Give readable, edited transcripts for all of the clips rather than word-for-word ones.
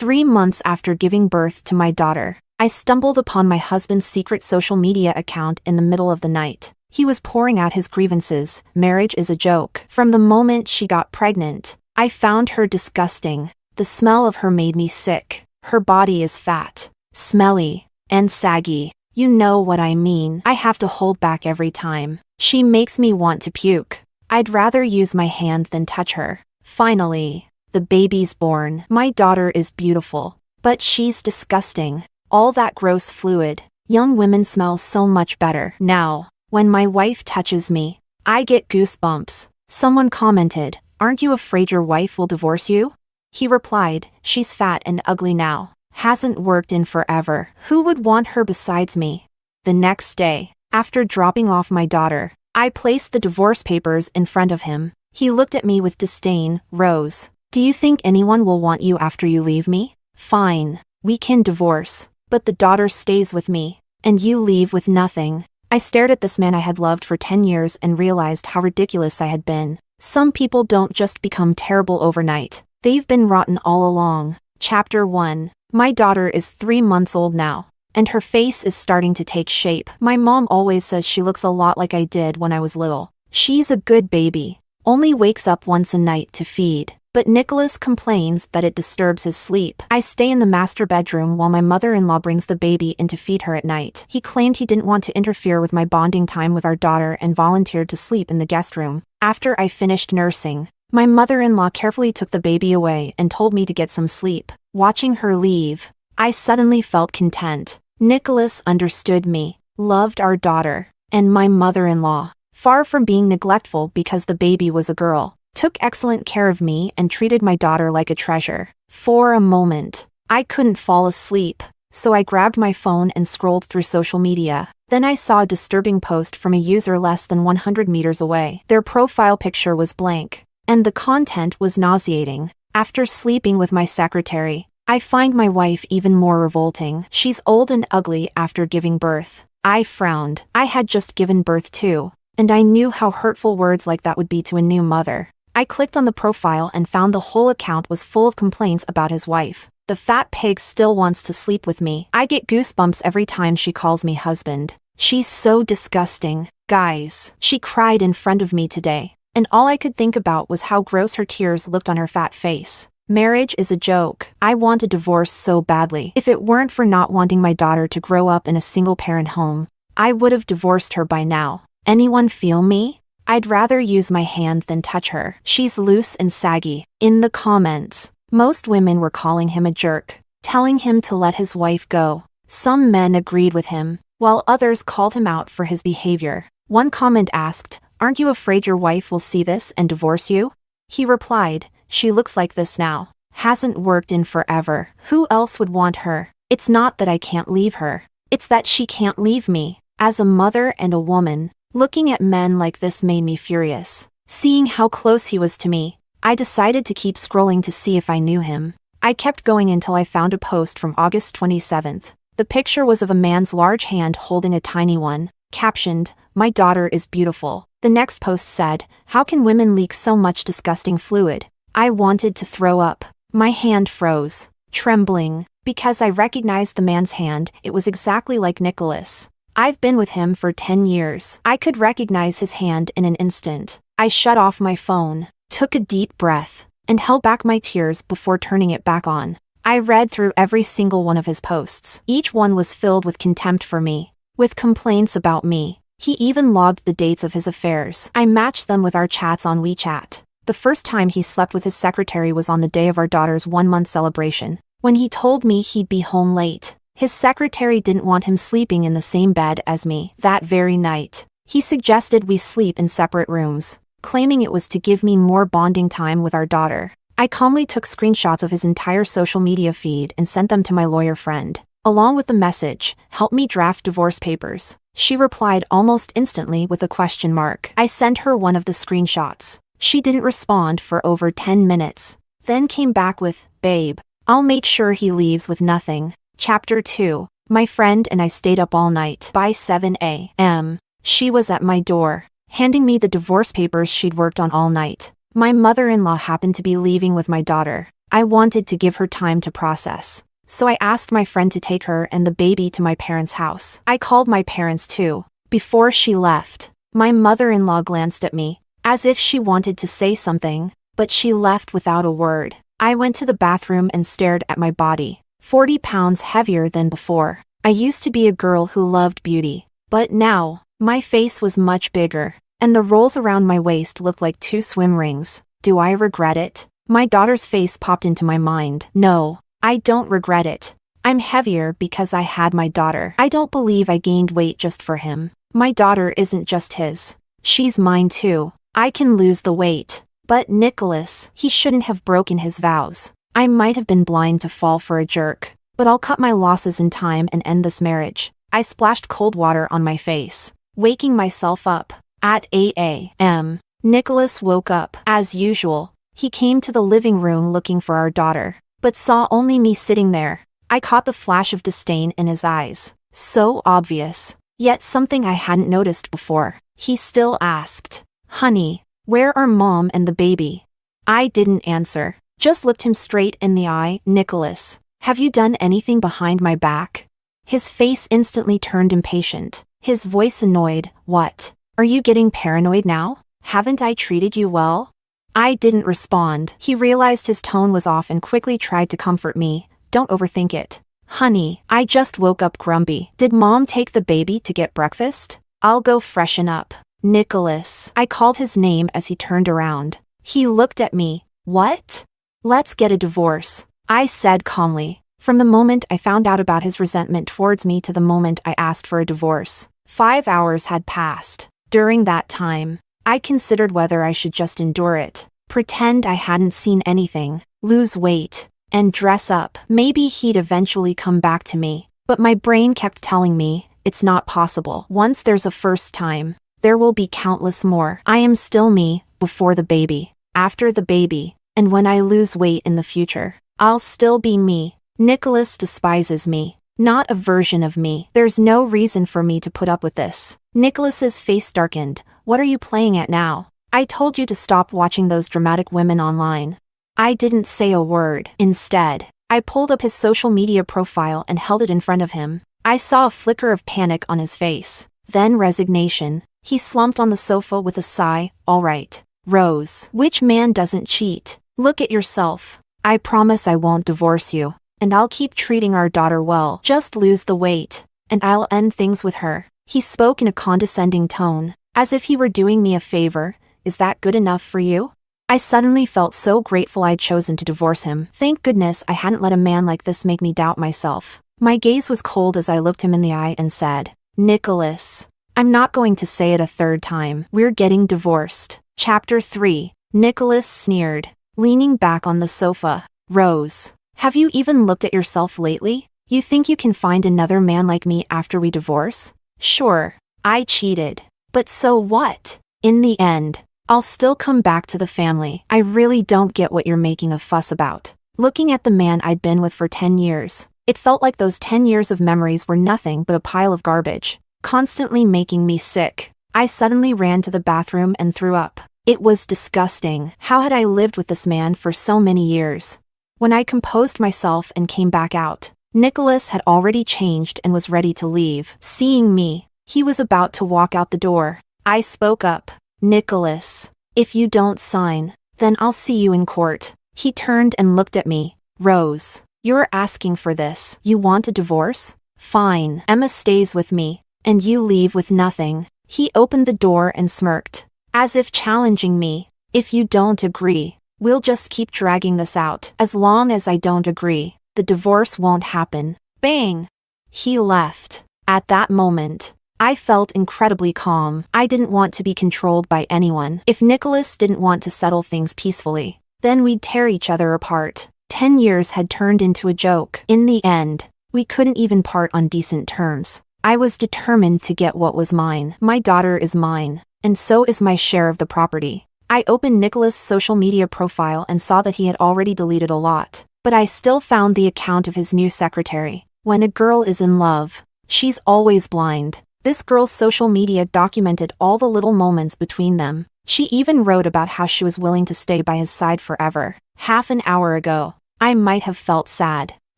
3 months after giving birth to my daughter, I stumbled upon my husband's secret social media account in the middle of the night. He was pouring out his grievances. Marriage is a joke. From the moment she got pregnant, I found her disgusting. The smell of her made me sick. Her body is fat, smelly, and saggy. You know what I mean. I have to hold back every time. She makes me want to puke. I'd rather use my hand than touch her. Finally, the baby's born. My daughter is beautiful, but she's disgusting. All that gross fluid. Young women smell so much better. Now, when my wife touches me, I get goosebumps. Someone commented, "Aren't you afraid your wife will divorce you?" He replied, "She's fat and ugly now. Hasn't worked in forever. Who would want her besides me?" The next day, after dropping off my daughter, I placed the divorce papers in front of him. He looked at me with disdain. "Rose, do you think anyone will want you after you leave me? Fine, we can divorce, but the daughter stays with me, and you leave with nothing." I stared at this man I had loved for 10 years and realized how ridiculous I had been. Some people don't just become terrible overnight. They've been rotten all along. Chapter 1. My daughter is 3 months old now, and her face is starting to take shape. My mom always says she looks a lot like I did when I was little. She's a good baby, only wakes up once a night to feed. But Nicholas complains that it disturbs his sleep. I stay in the master bedroom while my mother-in-law brings the baby in to feed her at night. He claimed he didn't want to interfere with my bonding time with our daughter and volunteered to sleep in the guest room. After I finished nursing, my mother-in-law carefully took the baby away and told me to get some sleep. Watching her leave, I suddenly felt content. Nicholas understood me, loved our daughter, and my mother-in-law, far from being neglectful because the baby was a girl, took excellent care of me and treated my daughter like a treasure. For a moment, I couldn't fall asleep, so I grabbed my phone and scrolled through social media. Then I saw a disturbing post from a user less than 100 meters away. Their profile picture was blank, and the content was nauseating. After sleeping with my secretary, I find my wife even more revolting. She's old and ugly after giving birth. I frowned. I had just given birth too, and I knew how hurtful words like that would be to a new mother. I clicked on the profile and found the whole account was full of complaints about his wife. The fat pig still wants to sleep with me. I get goosebumps every time she calls me husband. She's so disgusting. Guys, she cried in front of me today, and all I could think about was how gross her tears looked on her fat face. Marriage is a joke. I want a divorce so badly. If it weren't for not wanting my daughter to grow up in a single-parent home, I would have divorced her by now. Anyone feel me? I'd rather use my hand than touch her. She's loose and saggy. In the comments, most women were calling him a jerk, telling him to let his wife go. Some men agreed with him, while others called him out for his behavior. One comment asked, "Aren't you afraid your wife will see this and divorce you?" He replied, "She looks like this now. Hasn't worked in forever. Who else would want her? It's not that I can't leave her. It's that she can't leave me." As a mother and a woman, looking at men like this made me furious. Seeing how close he was to me, I decided to keep scrolling to see if I knew him. I kept going until I found a post from August 27th. The picture was of a man's large hand holding a tiny one, captioned, "My daughter is beautiful." The next post said, "How can women leak so much disgusting fluid?" I wanted to throw up. My hand froze, trembling, because I recognized the man's hand. It was exactly like Nicholas. I've been with him for 10 years. I could recognize his hand in an instant. I shut off my phone, took a deep breath, and held back my tears before turning it back on. I read through every single one of his posts. Each one was filled with contempt for me, with complaints about me. He even logged the dates of his affairs. I matched them with our chats on WeChat. The first time he slept with his secretary was on the day of our daughter's 1-month celebration, when he told me he'd be home late. His secretary didn't want him sleeping in the same bed as me. That very night, he suggested we sleep in separate rooms, claiming it was to give me more bonding time with our daughter. I calmly took screenshots of his entire social media feed and sent them to my lawyer friend, along with the message, "Help me draft divorce papers." She replied almost instantly with a question mark. I sent her one of the screenshots. She didn't respond for over 10 minutes, then came back with, "Babe, I'll make sure he leaves with nothing." Chapter 2. My friend and I stayed up all night. By 7 a.m., she was at my door, handing me the divorce papers she'd worked on all night. My mother-in-law happened to be leaving with my daughter, I wanted to give her time to process. So I asked my friend to take her and the baby to my parents' house. I called my parents too. Before she left, my mother-in-law glanced at me, as if she wanted to say something, but she left without a word. I went to the bathroom and stared at my body, 40 pounds heavier than before. I used to be a girl who loved beauty, but now, my face was much bigger, and the rolls around my waist looked like 2 swim rings. Do I regret it? My daughter's face popped into my mind. No, I don't regret it. I'm heavier because I had my daughter. I don't believe I gained weight just for him. My daughter isn't just his. She's mine too. I can lose the weight. But Nicholas, he shouldn't have broken his vows. I might have been blind to fall for a jerk, but I'll cut my losses in time and end this marriage. I splashed cold water on my face, waking myself up. At 8 a.m., Nicholas woke up. As usual, he came to the living room looking for our daughter, but saw only me sitting there. I caught the flash of disdain in his eyes. So obvious, yet something I hadn't noticed before. He still asked, "Honey, where are mom and the baby?" I didn't answer, just looked him straight in the eye. "Nicholas, have you done anything behind my back?" His face instantly turned impatient, his voice annoyed. "What? Are you getting paranoid now? Haven't I treated you well?" I didn't respond. He realized his tone was off and quickly tried to comfort me. "Don't overthink it. Honey, I just woke up grumpy. Did mom take the baby to get breakfast? I'll go freshen up." "Nicholas." I called his name as he turned around. He looked at me. "What?" "Let's get a divorce," I said calmly. From the moment I found out about his resentment towards me to the moment I asked for a divorce, 5 hours had passed. During that time, I considered whether I should just endure it, pretend I hadn't seen anything, lose weight, and dress up. Maybe he'd eventually come back to me, but my brain kept telling me, it's not possible. Once there's a first time, there will be countless more. I am still me, before the baby, after the baby, and when I lose weight in the future, I'll still be me. Nicholas despises me, not a version of me. There's no reason for me to put up with this. Nicholas's face darkened. "What are you playing at now? I told you to stop watching those dramatic women online." I didn't say a word. Instead, I pulled up his social media profile and held it in front of him. I saw a flicker of panic on his face, then resignation. He slumped on the sofa with a sigh. "All right, Rose. Which man doesn't cheat? Look at yourself. I promise I won't divorce you, and I'll keep treating our daughter well. Just lose the weight, and I'll end things with her." He spoke in a condescending tone, as if he were doing me a favor. "Is that good enough for you?" I suddenly felt so grateful I'd chosen to divorce him. Thank goodness I hadn't let a man like this make me doubt myself. My gaze was cold as I looked him in the eye and said, "Nicholas, I'm not going to say it a third time. We're getting divorced." Chapter 3. Nicholas sneered, leaning back on the sofa. "Rose, have you even looked at yourself lately? You think you can find another man like me after we divorce? Sure, I cheated. But so what? In the end, I'll still come back to the family. I really don't get what you're making a fuss about." Looking at the man I'd been with for 10 years, it felt like those 10 years of memories were nothing but a pile of garbage, constantly making me sick. I suddenly ran to the bathroom and threw up. It was disgusting. How had I lived with this man for so many years? When I composed myself and came back out, Nicholas had already changed and was ready to leave. Seeing me, he was about to walk out the door. I spoke up. "Nicholas, if you don't sign, then I'll see you in court." He turned and looked at me. "Rose, you're asking for this. You want a divorce? Fine. Emma stays with me, and you leave with nothing." He opened the door and smirked, as if challenging me. "If you don't agree, we'll just keep dragging this out. As long as I don't agree, the divorce won't happen." Bang! He left. At that moment, I felt incredibly calm. I didn't want to be controlled by anyone. If Nicholas didn't want to settle things peacefully, then we'd tear each other apart. 10 years had turned into a joke. In the end, we couldn't even part on decent terms. I was determined to get what was mine. My daughter is mine, and so is my share of the property. I opened Nicholas' social media profile and saw that he had already deleted a lot, but I still found the account of his new secretary. When a girl is in love, she's always blind. This girl's social media documented all the little moments between them. She even wrote about how she was willing to stay by his side forever. Half an hour ago, I might have felt sad,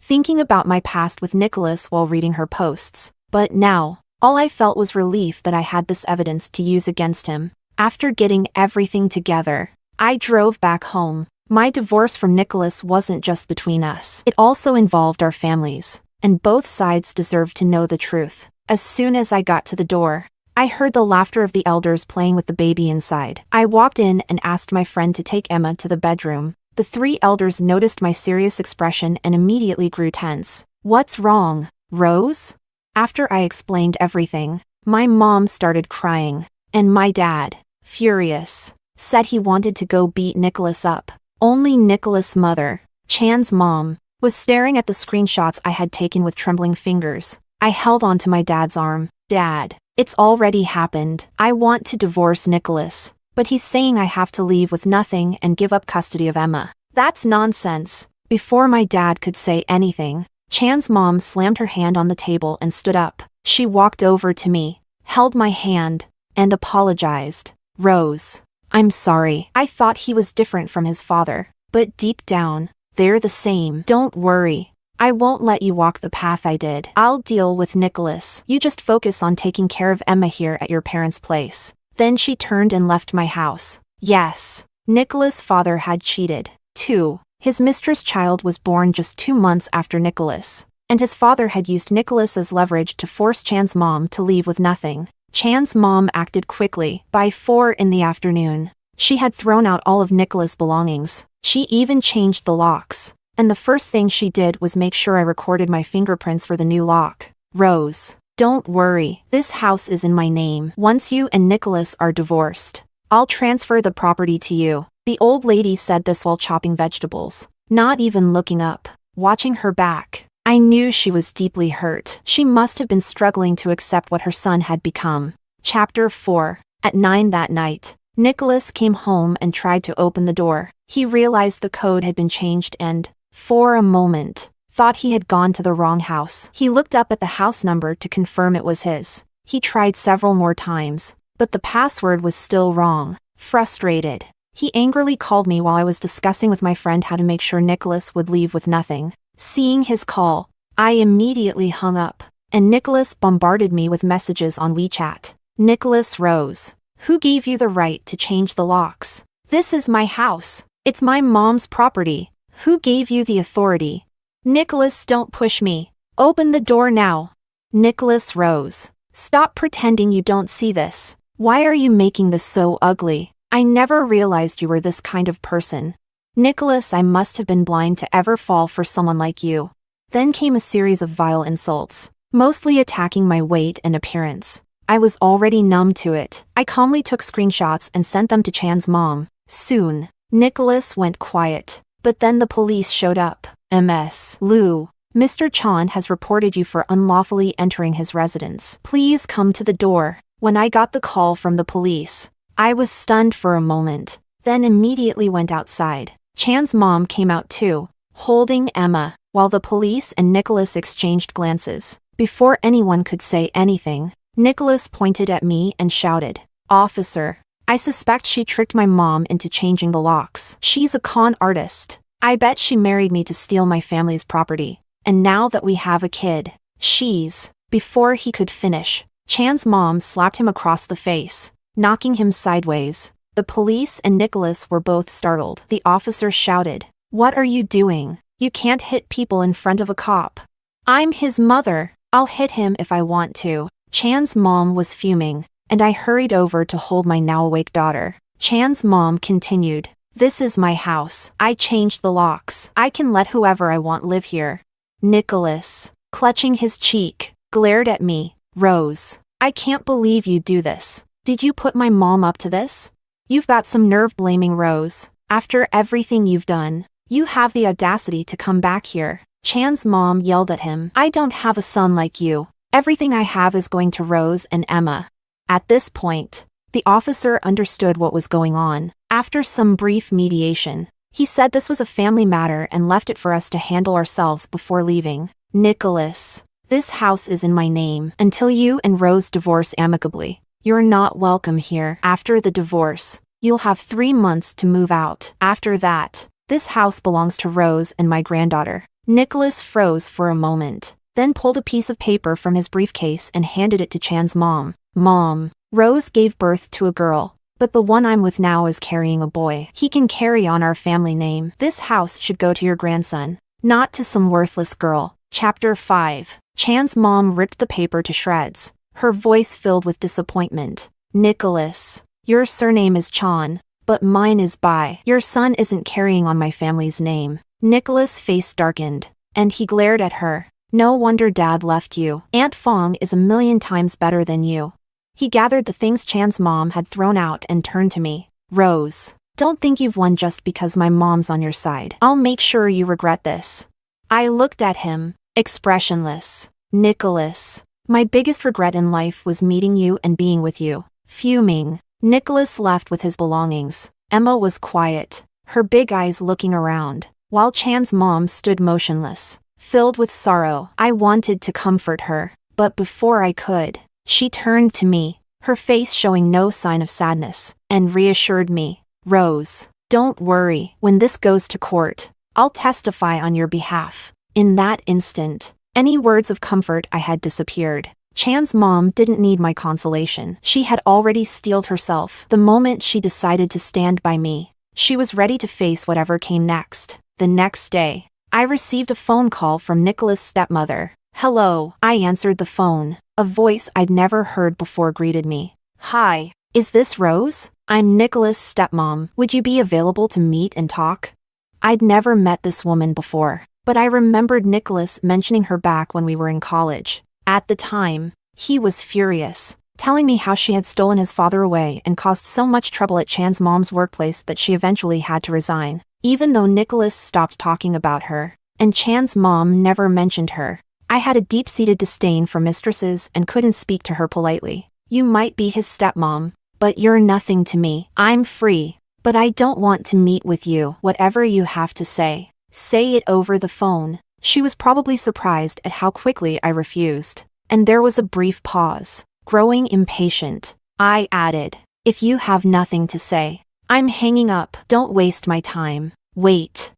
thinking about my past with Nicholas while reading her posts. But now, all I felt was relief that I had this evidence to use against him. After getting everything together, I drove back home. My divorce from Nicholas wasn't just between us. It also involved our families, and both sides deserved to know the truth. As soon as I got to the door, I heard the laughter of the elders playing with the baby inside. I walked in and asked my friend to take Emma to the bedroom. The three elders noticed my serious expression and immediately grew tense. "What's wrong, Rose?" After I explained everything, my mom started crying, and my dad, furious, said he wanted to go beat Nicholas up. Only Nicholas' mother, Chan's mom, was staring at the screenshots I had taken with trembling fingers. I held onto my dad's arm. "Dad, it's already happened. I want to divorce Nicholas, but he's saying I have to leave with nothing and give up custody of Emma." "That's nonsense." Before my dad could say anything, Chan's mom slammed her hand on the table and stood up. She walked over to me, held my hand, and apologized. "Rose, I'm sorry. I thought he was different from his father, but deep down, they're the same. Don't worry. I won't let you walk the path I did. I'll deal with Nicholas. You just focus on taking care of Emma here at your parents' place." Then she turned and left my house. Yes, Nicholas' father had cheated. 2. His mistress' child was born just 2 months after Nicholas, and his father had used Nicholas as leverage to force Chan's mom to leave with nothing. Chan's mom acted quickly. By 4 in the afternoon, she had thrown out all of Nicholas' belongings. She even changed the locks, and the first thing she did was make sure I recorded my fingerprints for the new lock. "Rose, don't worry. This house is in my name. Once you and Nicholas are divorced, I'll transfer the property to you." The old lady said this while chopping vegetables, not even looking up. Watching her back, I knew she was deeply hurt. She must have been struggling to accept what her son had become. Chapter 4. At 9 that night, Nicholas came home and tried to open the door. He realized the code had been changed and, for a moment, thought he had gone to the wrong house. He looked up at the house number to confirm it was his. He tried several more times, but the password was still wrong. Frustrated, he angrily called me while I was discussing with my friend how to make sure Nicholas would leave with nothing. Seeing his call, I immediately hung up, and Nicholas bombarded me with messages on WeChat. "Nicholas Rose, who gave you the right to change the locks? This is my house. It's my mom's property. Who gave you the authority? Nicholas, don't push me. Open the door now. Nicholas Rose, stop pretending you don't see this. Why are you making this so ugly? I never realized you were this kind of person. Nicholas, I must have been blind to ever fall for someone like you." Then came a series of vile insults, mostly attacking my weight and appearance. I was already numb to it. I calmly took screenshots and sent them to Chan's mom. Soon, Nicholas went quiet, but then the police showed up. "Ms. Liu, Mr. Chan has reported you for unlawfully entering his residence. Please come to the door." When I got the call from the police, I was stunned for a moment, then immediately went outside. Chan's mom came out too, holding Emma, while the police and Nicholas exchanged glances. Before anyone could say anything, Nicholas pointed at me and shouted, "Officer, I suspect she tricked my mom into changing the locks. She's a con artist. I bet she married me to steal my family's property. And now that we have a kid, she's..." Before he could finish, Chan's mom slapped him across the face, knocking him sideways. The police and Nicholas were both startled. The officer shouted, "What are you doing? You can't hit people in front of a cop." "I'm his mother. I'll hit him if I want to." Chan's mom was fuming, and I hurried over to hold my now-awake daughter. Chan's mom continued, "This is my house. I changed the locks. I can let whoever I want live here." Nicholas, clutching his cheek, glared at me. "Rose, I can't believe you do this. Did you put my mom up to this? You've got some nerve blaming Rose. After everything you've done, you have the audacity to come back here." Chan's mom yelled at him, "I don't have a son like you. Everything I have is going to Rose and Emma." At this point, the officer understood what was going on. After some brief mediation, he said this was a family matter and left it for us to handle ourselves before leaving. "Nicholas, this house is in my name until you and Rose divorce amicably. You're not welcome here. After the divorce, you'll have 3 months to move out. After that, This house belongs to Rose and my granddaughter. Nicholas froze for a moment, then pulled a piece of paper from his briefcase and handed it to Chan's mom. Mom, Rose gave birth to a girl, but the one I'm with now is carrying a boy. He can carry on our family name. This house should go to your grandson, not to some worthless girl. Chapter 5. Chan's mom ripped the paper to shreds, her voice filled with disappointment. Nicholas, your surname is Chan, but mine is Bai. Your son isn't carrying on my family's name. Nicholas' face darkened, and he glared at her. No wonder Dad left you. Aunt Fong is a million times better than you. He gathered the things Chan's mom had thrown out and turned to me. Rose, don't think you've won just because my mom's on your side. I'll make sure you regret this. I looked at him, expressionless. Nicholas, my biggest regret in life was meeting you and being with you. Fuming, Nicholas left with his belongings. Emma was quiet, her big eyes looking around, while Chan's mom stood motionless, filled with sorrow. I wanted to comfort her, but before I could, she turned to me, her face showing no sign of sadness, and reassured me. Rose, don't worry. When this goes to court, I'll testify on your behalf. In that instant, any words of comfort I had disappeared. Chan's mom didn't need my consolation. She had already steeled herself the moment she decided to stand by me. She was ready to face whatever came next. The next day, I received a phone call from Nicholas' stepmother. Hello, I answered the phone. A voice I'd never heard before greeted me. Hi, is this Rose? I'm Nicholas' stepmom. Would you be available to meet and talk? I'd never met this woman before, but I remembered Nicholas mentioning her back when we were in college. At the time, he was furious, telling me how she had stolen his father away and caused so much trouble at Chan's mom's workplace that she eventually had to resign. Even though Nicholas stopped talking about her, and Chan's mom never mentioned her, I had a deep-seated disdain for mistresses and couldn't speak to her politely. You might be his stepmom, but you're nothing to me. I'm free, but I don't want to meet with you. Whatever you have to say it over the phone. She was probably surprised at how quickly I refused, and there was a brief pause. Growing impatient, I added, if you have nothing to say, I'm hanging up. Don't waste my time. Wait,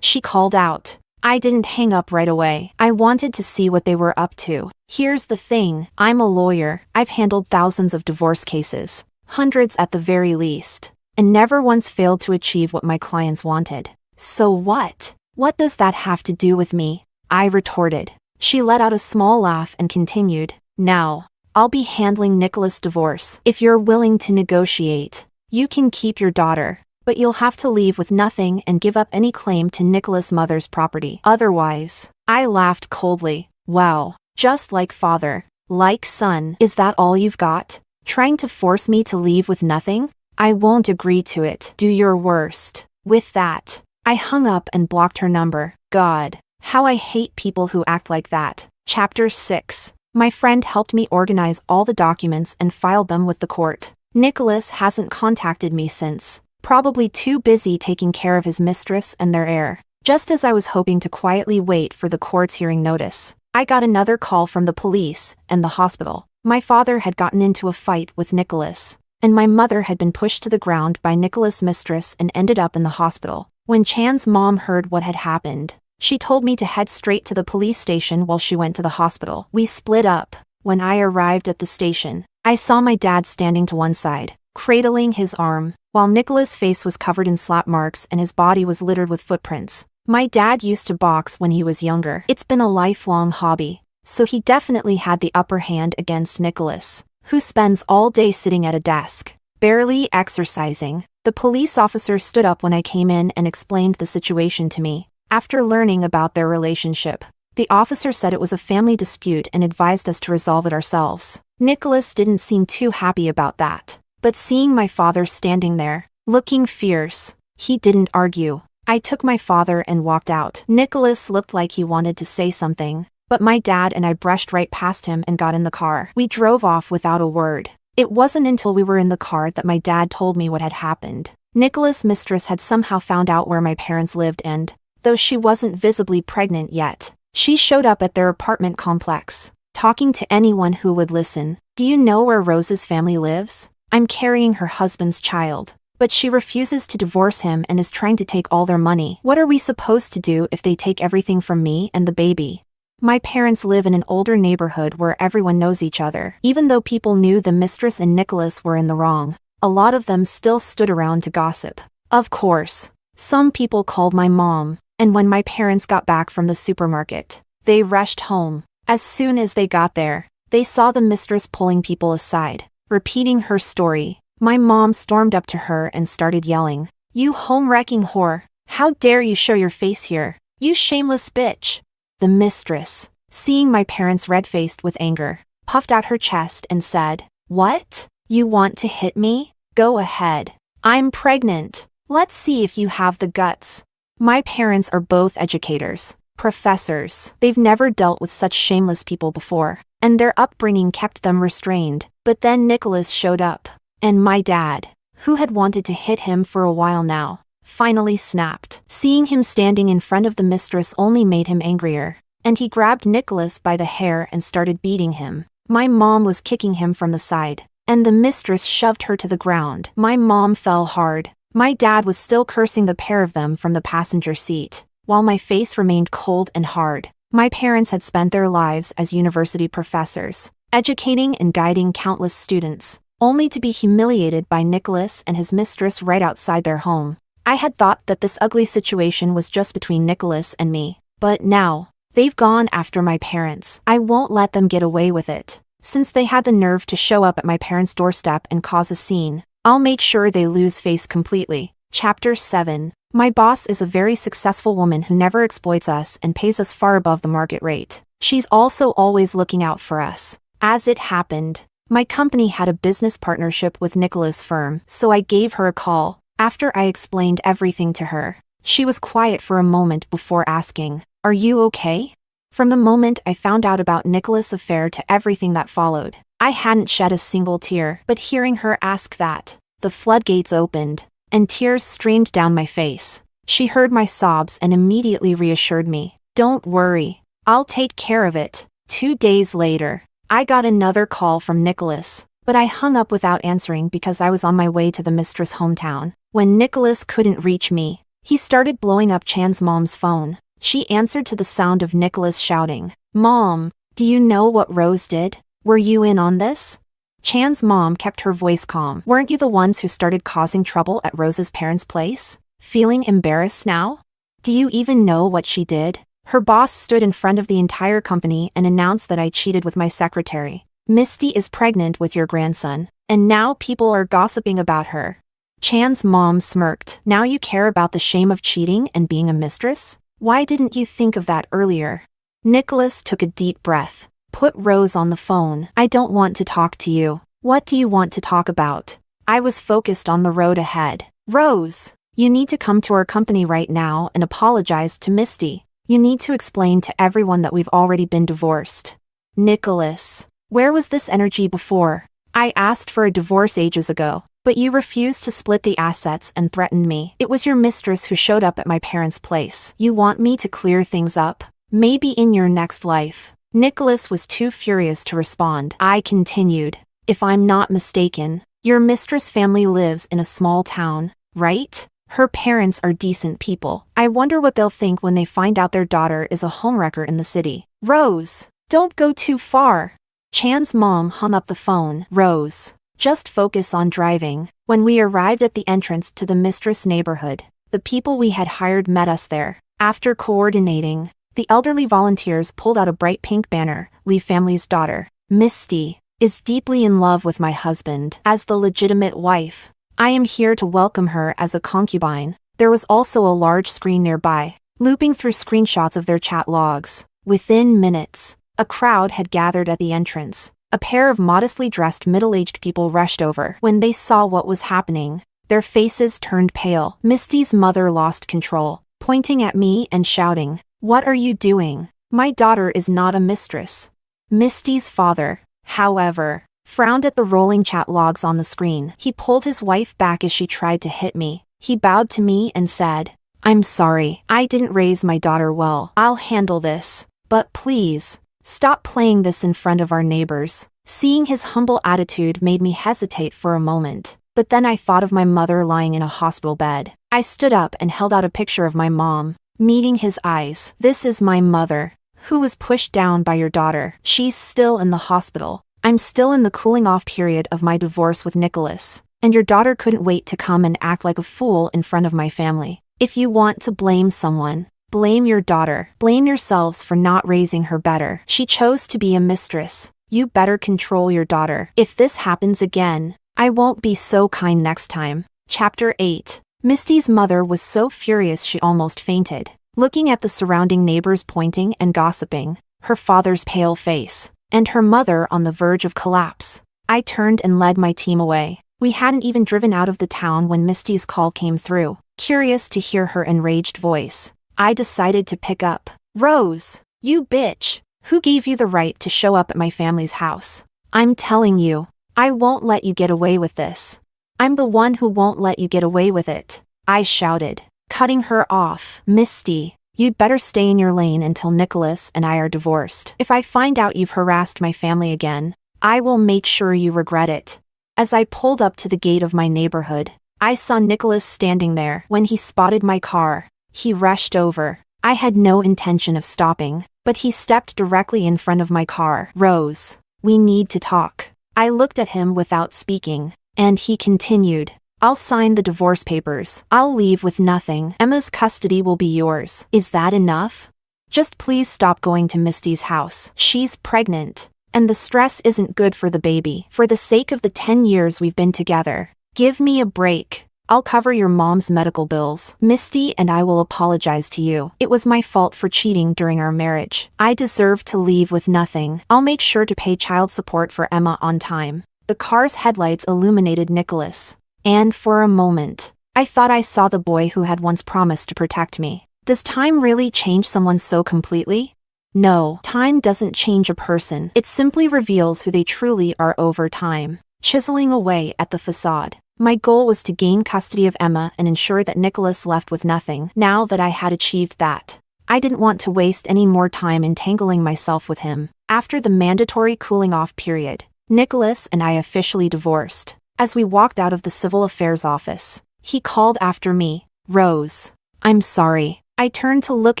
she called out. I didn't hang up right away. I wanted to see what they were up to. Here's the thing, I'm a lawyer. I've handled thousands of divorce cases, hundreds at the very least, and never once failed to achieve what my clients wanted. So what? What does that have to do with me? I retorted. She let out a small laugh and continued, now, I'll be handling Nicholas' divorce. If you're willing to negotiate, you can keep your daughter, but you'll have to leave with nothing and give up any claim to Nicholas' mother's property. Otherwise, I laughed coldly. Wow, just like father, like son. Is that all you've got? Trying to force me to leave with nothing? I won't agree to it. Do your worst. With that, I hung up and blocked her number. God, how I hate people who act like that. Chapter 6. My friend helped me organize all the documents and filed them with the court. Nicholas hasn't contacted me since, probably too busy taking care of his mistress and their heir. Just as I was hoping to quietly wait for the court's hearing notice, I got another call from the police and the hospital. My father had gotten into a fight with Nicholas, and my mother had been pushed to the ground by Nicholas' mistress and ended up in the hospital. When Chan's mom heard what had happened, she told me to head straight to the police station while she went to the hospital. We split up. When I arrived at the station, I saw my dad standing to one side, cradling his arm, while Nicholas' face was covered in slap marks and his body was littered with footprints. My dad used to box when he was younger. It's been a lifelong hobby, so he definitely had the upper hand against Nicholas, who spends all day sitting at a desk, barely exercising. The police officer stood up when I came in and explained the situation to me. After learning about their relationship, the officer said it was a family dispute and advised us to resolve it ourselves. Nicholas didn't seem too happy about that, but seeing my father standing there, looking fierce, he didn't argue. I took my father and walked out. Nicholas looked like he wanted to say something, but my dad and I brushed right past him and got in the car. We drove off without a word. It wasn't until we were in the car that my dad told me what had happened. Nicholas' mistress had somehow found out where my parents lived and, though she wasn't visibly pregnant yet, she showed up at their apartment complex, talking to anyone who would listen. Do you know where Rose's family lives? I'm carrying her husband's child. But she refuses to divorce him and is trying to take all their money. What are we supposed to do if they take everything from me and the baby? My parents live in an older neighborhood where everyone knows each other. Even though people knew the mistress and Nicholas were in the wrong, a lot of them still stood around to gossip. Of course, some people called my mom, and when my parents got back from the supermarket, they rushed home. As soon as they got there, they saw the mistress pulling people aside, repeating her story. My mom stormed up to her and started yelling, "You home-wrecking whore! How dare you show your face here, you shameless bitch!" The mistress, seeing my parents red-faced with anger, puffed out her chest and said, "What? You want to hit me? Go ahead. I'm pregnant. Let's see if you have the guts." My parents are both educators, professors. They've never dealt with such shameless people before, and their upbringing kept them restrained. But then Nicholas showed up, and my dad, who had wanted to hit him for a while now, finally snapped. Seeing him standing in front of the mistress only made him angrier, and he grabbed Nicholas by the hair and started beating him. My mom was kicking him from the side, and the mistress shoved her to the ground. My mom fell hard. My dad was still cursing the pair of them from the passenger seat, while my face remained cold and hard. My parents had spent their lives as university professors, educating and guiding countless students, only to be humiliated by Nicholas and his mistress right outside their home. I had thought that this ugly situation was just between Nicholas and me, but now, they've gone after my parents. I won't let them get away with it. Since they had the nerve to show up at my parents' doorstep and cause a scene, I'll make sure they lose face completely. Chapter 7. My boss is a very successful woman who never exploits us and pays us far above the market rate. She's also always looking out for us. As it happened, my company had a business partnership with Nicholas' firm, so I gave her a call. After I explained everything to her, she was quiet for a moment before asking, "Are you okay?" From the moment I found out about Nicholas' affair to everything that followed, I hadn't shed a single tear. But hearing her ask that, the floodgates opened, and tears streamed down my face. She heard my sobs and immediately reassured me, "Don't worry, I'll take care of it." 2 days later, I got another call from Nicholas, but I hung up without answering because I was on my way to the mistress' hometown. When Nicholas couldn't reach me, he started blowing up Chan's mom's phone. She answered to the sound of Nicholas shouting, "Mom, do you know what Rose did? Were you in on this?" Chan's mom kept her voice calm. "Weren't you the ones who started causing trouble at Rose's parents' place? Feeling embarrassed now? Do you even know what she did?" Her boss stood in front of the entire company and announced that I cheated with my secretary. "Misty is pregnant with your grandson, and now people are gossiping about her." Chan's mom smirked. "Now you care about the shame of cheating and being a mistress? Why didn't you think of that earlier?" Nicholas took a deep breath. "Put Rose on the phone. I don't want to talk to you." "What do you want to talk about?" I was focused on the road ahead. "Rose, you need to come to our company right now and apologize to Misty. You need to explain to everyone that we've already been divorced." "Nicholas, where was this energy before? I asked for a divorce ages ago, but you refused to split the assets and threatened me. It was your mistress who showed up at my parents' place. You want me to clear things up? Maybe in your next life." Nicholas was too furious to respond. I continued, "If I'm not mistaken, your mistress family lives in a small town, right? Her parents are decent people. I wonder what they'll think when they find out their daughter is a homewrecker in the city." "Rose, don't go too far." Chan's mom hung up the phone. "Rose, just focus on driving." When we arrived at the entrance to the mistress neighborhood, the people we had hired met us there. After coordinating, the elderly volunteers pulled out a bright pink banner, "Lee family's daughter, Misty, is deeply in love with my husband as the legitimate wife. I am here to welcome her as a concubine." There was also a large screen nearby, looping through screenshots of their chat logs. Within minutes, a crowd had gathered at the entrance. A pair of modestly dressed middle-aged people rushed over. When they saw what was happening, their faces turned pale. Misty's mother lost control, pointing at me and shouting, "What are you doing? My daughter is not a mistress." Misty's father, however, frowned at the rolling chat logs on the screen. He pulled his wife back as she tried to hit me. He bowed to me and said, "I'm sorry, I didn't raise my daughter well. I'll handle this. But please, stop playing this in front of our neighbors." Seeing his humble attitude made me hesitate for a moment. But then I thought of my mother lying in a hospital bed. I stood up and held out a picture of my mom, meeting his eyes. This is my mother, who was pushed down by your daughter. She's still in the hospital. I'm still in the cooling off period of my divorce with Nicholas, and your daughter couldn't wait to come and act like a fool in front of my family. If you want to blame someone, blame your daughter. Blame yourselves for not raising her better. She chose to be a mistress. You better control your daughter. If this happens again, I won't be so kind next time. Chapter 8. Misty's mother was so furious she almost fainted. Looking at the surrounding neighbors pointing and gossiping, her father's pale face, and her mother on the verge of collapse, I turned and led my team away. We hadn't even driven out of the town when Misty's call came through. Curious to hear her enraged voice, I decided to pick up. Rose, you bitch. Who gave you the right to show up at my family's house? I'm telling you, I won't let you get away with this. I'm the one who won't let you get away with it, I shouted, cutting her off. Misty, you'd better stay in your lane until Nicholas and I are divorced. If I find out you've harassed my family again, I will make sure you regret it. As I pulled up to the gate of my neighborhood, I saw Nicholas standing there. When he spotted my car, he rushed over. I had no intention of stopping, but he stepped directly in front of my car. Rose, we need to talk. I looked at him without speaking, and he continued. I'll sign the divorce papers. I'll leave with nothing. Emma's custody will be yours. Is that enough? Just please stop going to Misty's house. She's pregnant, and the stress isn't good for the baby. For the sake of the 10 years we've been together, give me a break. I'll cover your mom's medical bills. Misty and I will apologize to you. It was my fault for cheating during our marriage. I deserve to leave with nothing. I'll make sure to pay child support for Emma on time. The car's headlights illuminated Nicholas, and for a moment, I thought I saw the boy who had once promised to protect me. Does time really change someone so completely? No, time doesn't change a person. It simply reveals who they truly are over time. Chiseling away at the facade, my goal was to gain custody of Emma and ensure that Nicholas left with nothing. Now that I had achieved that, I didn't want to waste any more time entangling myself with him. After the mandatory cooling off period, Nicholas and I officially divorced. As we walked out of the civil affairs office, he called after me, Rose, I'm sorry. I turned to look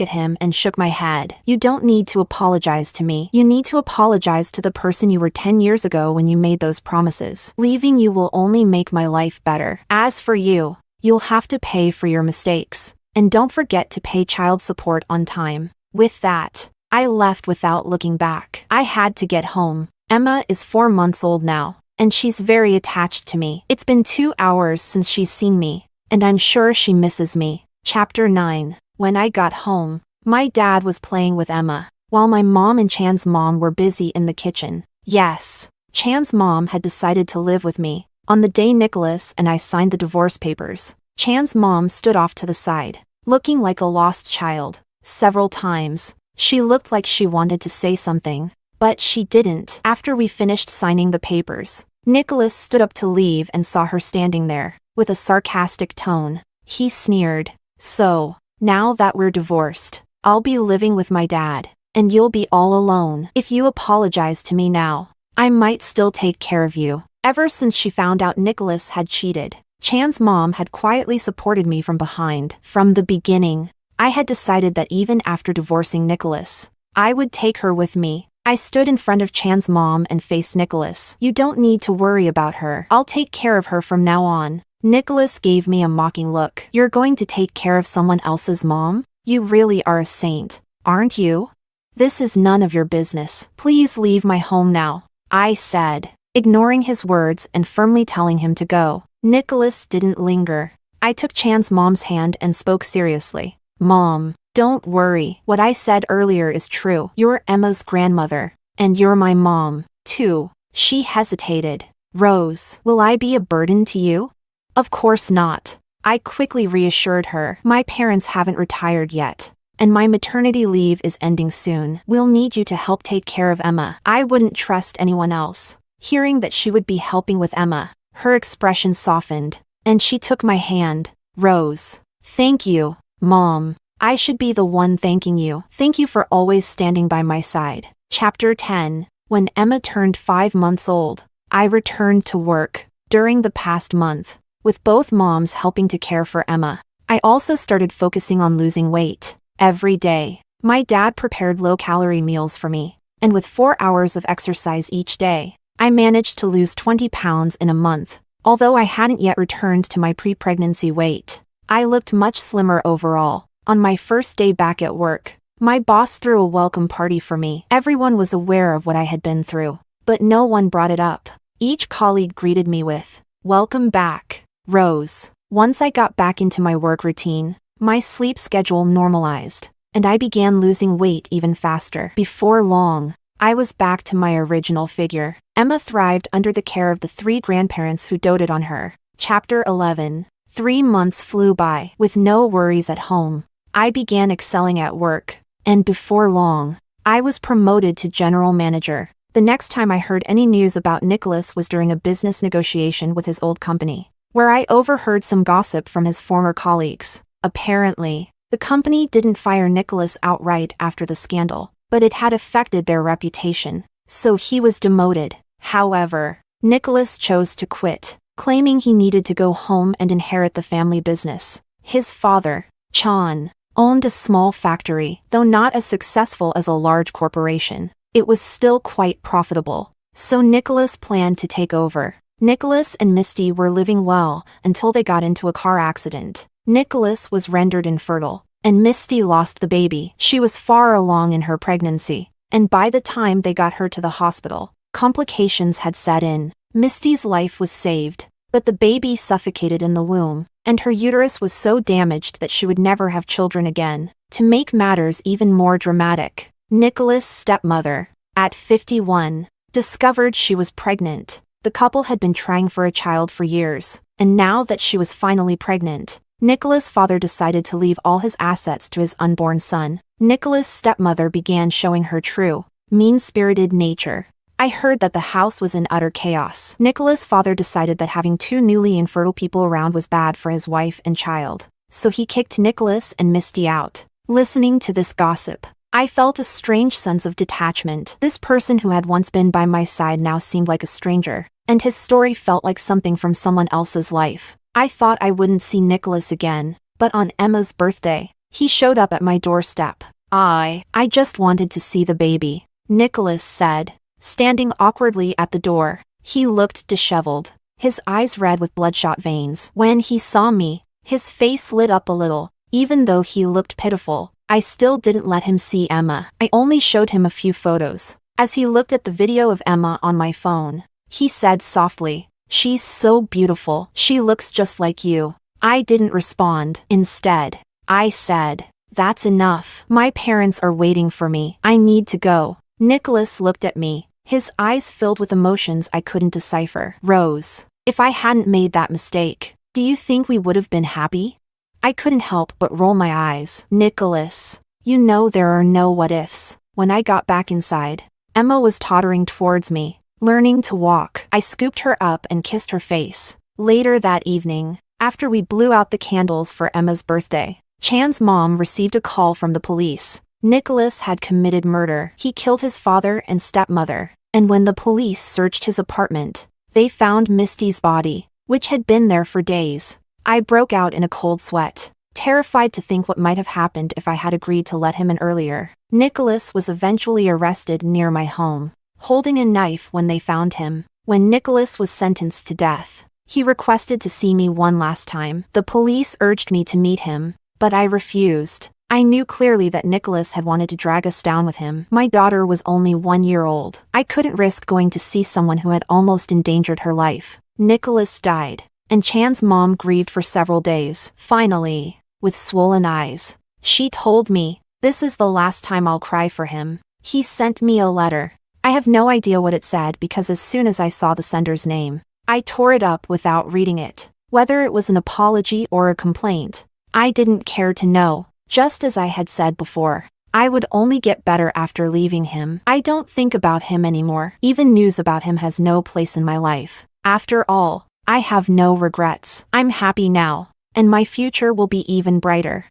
at him and shook my head. You don't need to apologize to me. You need to apologize to the person you were 10 years ago when you made those promises. Leaving you will only make my life better. As for you, you'll have to pay for your mistakes. And don't forget to pay child support on time. With that, I left without looking back. I had to get home. Emma is 4 months old now, and she's very attached to me. It's been 2 hours since she's seen me, and I'm sure she misses me. Chapter 9. When I got home, my dad was playing with Emma, while my mom and Chan's mom were busy in the kitchen. Yes, Chan's mom had decided to live with me. On the day Nicholas and I signed the divorce papers, Chan's mom stood off to the side, looking like a lost child. Several times, she looked like she wanted to say something, but she didn't. After we finished signing the papers, Nicholas stood up to leave and saw her standing there, with a sarcastic tone. He sneered, So, now that we're divorced, I'll be living with my dad, and you'll be all alone. If you apologize to me now, I might still take care of you. Ever since she found out Nicholas had cheated, Chan's mom had quietly supported me from behind. From the beginning, I had decided that even after divorcing Nicholas, I would take her with me. I stood in front of Chan's mom and faced Nicholas. You don't need to worry about her. I'll take care of her from now on. Nicholas gave me a mocking look. You're going to take care of someone else's mom? You really are a saint, aren't you? This is none of your business. Please leave my home now, I said, ignoring his words and firmly telling him to go. Nicholas didn't linger. I took Chan's mom's hand and spoke seriously. Mom, don't worry. What I said earlier is true. You're Emma's grandmother, and you're my mom, too. She hesitated. Rose, will I be a burden to you? Of course not. I quickly reassured her. My parents haven't retired yet, and my maternity leave is ending soon. We'll need you to help take care of Emma. I wouldn't trust anyone else. Hearing that she would be helping with Emma, her expression softened, and she took my hand. Rose, thank you, Mom. I should be the one thanking you. Thank you for always standing by my side. Chapter 10. When Emma turned 5 months old, I returned to work. During the past month, with both moms helping to care for Emma, I also started focusing on losing weight. Every day, my dad prepared low-calorie meals for me, and with 4 hours of exercise each day, I managed to lose 20 pounds in a month. Although I hadn't yet returned to my pre-pregnancy weight, I looked much slimmer overall. On my first day back at work, my boss threw a welcome party for me. Everyone was aware of what I had been through, but no one brought it up. Each colleague greeted me with, "Welcome back, Rose." Once I got back into my work routine, my sleep schedule normalized, and I began losing weight even faster. Before long, I was back to my original figure. Emma thrived under the care of the 3 grandparents who doted on her. Chapter 11. 3 months flew by. With no worries at home, I began excelling at work, and before long, I was promoted to general manager. The next time I heard any news about Nicholas was during a business negotiation with his old company, where I overheard some gossip from his former colleagues. Apparently, the company didn't fire Nicholas outright after the scandal, but it had affected their reputation, so he was demoted. However, Nicholas chose to quit, claiming he needed to go home and inherit the family business. His father, Chan, owned a small factory. Though not as successful as a large corporation, it was still quite profitable, so Nicholas planned to take over. Nicholas and Misty were living well until they got into a car accident. Nicholas was rendered infertile, and Misty lost the baby. She was far along in her pregnancy, and by the time they got her to the hospital, complications had set in. Misty's life was saved, but the baby suffocated in the womb, and her uterus was so damaged that she would never have children again. To make matters even more dramatic, Nicholas' stepmother, at 51, discovered she was pregnant. The couple had been trying for a child for years, and now that she was finally pregnant, Nicholas' father decided to leave all his assets to his unborn son. Nicholas' stepmother began showing her true, mean-spirited nature. I heard that the house was in utter chaos. Nicholas' father decided that having 2 newly infertile people around was bad for his wife and child, so he kicked Nicholas and Misty out. Listening to this gossip, I felt a strange sense of detachment. This person who had once been by my side now seemed like a stranger, and his story felt like something from someone else's life. I thought I wouldn't see Nicholas again, but on Emma's birthday, he showed up at my doorstep. I just wanted to see the baby," Nicholas said, standing awkwardly at the door. He looked disheveled, his eyes red with bloodshot veins. When he saw me, his face lit up a little. Even though he looked pitiful, I still didn't let him see Emma. I only showed him a few photos. As he looked at the video of Emma on my phone, he said softly, "She's so beautiful. She looks just like you." I didn't respond. Instead, I said, "That's enough. My parents are waiting for me. I need to go." Nicholas looked at me, his eyes filled with emotions I couldn't decipher. "Rose, if I hadn't made that mistake, do you think we would have been happy?" I couldn't help but roll my eyes. "Nicholas, you know there are no what-ifs." When I got back inside, Emma was tottering towards me, learning to walk. I scooped her up and kissed her face. Later that evening, after we blew out the candles for Emma's birthday, Chan's mom received a call from the police. Nicholas had committed murder. He killed his father and stepmother, and when the police searched his apartment, they found Misty's body, which had been there for days. I broke out in a cold sweat, terrified to think what might have happened if I had agreed to let him in earlier. Nicholas was eventually arrested near my home, holding a knife when they found him. When Nicholas was sentenced to death, he requested to see me one last time. The police urged me to meet him, but I refused. I knew clearly that Nicholas had wanted to drag us down with him. My daughter was only 1 year old. I couldn't risk going to see someone who had almost endangered her life. Nicholas died, and Chan's mom grieved for several days. Finally, with swollen eyes, she told me, "This is the last time I'll cry for him." He sent me a letter. I have no idea what it said because as soon as I saw the sender's name, I tore it up without reading it. Whether it was an apology or a complaint, I didn't care to know. Just as I had said before, I would only get better after leaving him. I don't think about him anymore. Even news about him has no place in my life. After all, I have no regrets. I'm happy now, and my future will be even brighter.